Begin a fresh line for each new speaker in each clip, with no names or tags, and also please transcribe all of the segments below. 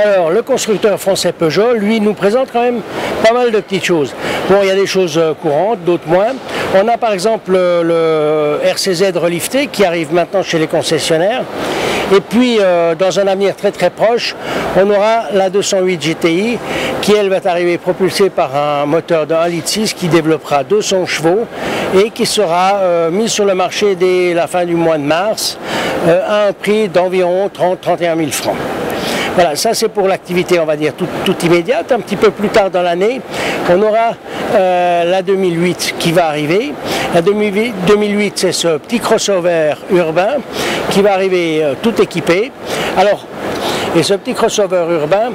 Alors, le constructeur français Peugeot, lui, nous présente quand même pas mal de petites choses. Bon, il y a des choses courantes, d'autres moins. On a par exemple le RCZ relifté qui arrive maintenant chez les concessionnaires. Et puis, dans un avenir très très proche, on aura la 208 GTI qui, elle, va arriver propulsée par un moteur de 1,6 litre qui développera 200 chevaux et qui sera mise sur le marché dès la fin du mois de mars à un prix d'environ 30-31 000 francs. Voilà, ça c'est pour l'activité, on va dire, tout immédiate. Un petit peu plus tard dans l'année, on aura la 2008 qui va arriver. La 2008, c'est ce petit crossover urbain qui va arriver tout équipé. Alors, et ce petit crossover urbain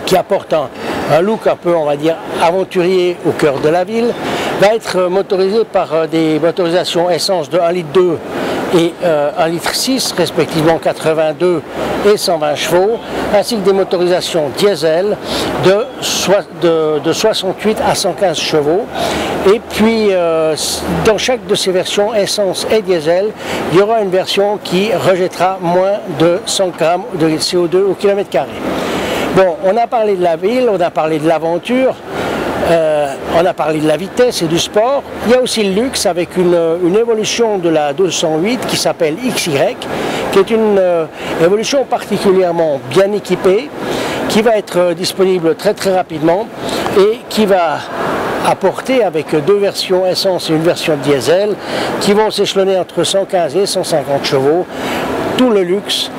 qui apporte un look un peu, on va dire, aventurier au cœur de la ville, va être motorisé par des motorisations essence de 1,2 litre et 1,6 litre, respectivement 82 et 120 chevaux, ainsi que des motorisations diesel de 68 à 115 chevaux. Et puis, dans chaque de ces versions, essence et diesel, il y aura une version qui rejettera moins de 100 grammes de CO2 au kilomètre carré. Bon, on a parlé de la ville, on a parlé de l'aventure, on a parlé de la vitesse et du sport. Il y a aussi le luxe avec une évolution de la 208 qui s'appelle XY, qui est une évolution particulièrement bien équipée, qui va être disponible très très rapidement et qui va apporter avec deux versions essence et une version diesel qui vont s'échelonner entre 115 et 150 chevaux, tout le luxe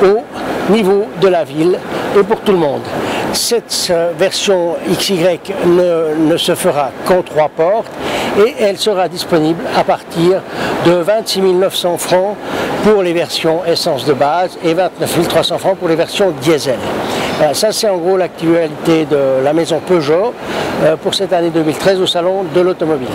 au niveau de la ville et pour tout le monde. Cette version XY ne se fera qu'en 3 portes et elle sera disponible à partir de 26 900 francs pour les versions essence de base et 29 300 francs pour les versions diesel. Voilà, ça c'est en gros l'actualité de la maison Peugeot pour cette année 2013 au Salon de l'Automobile.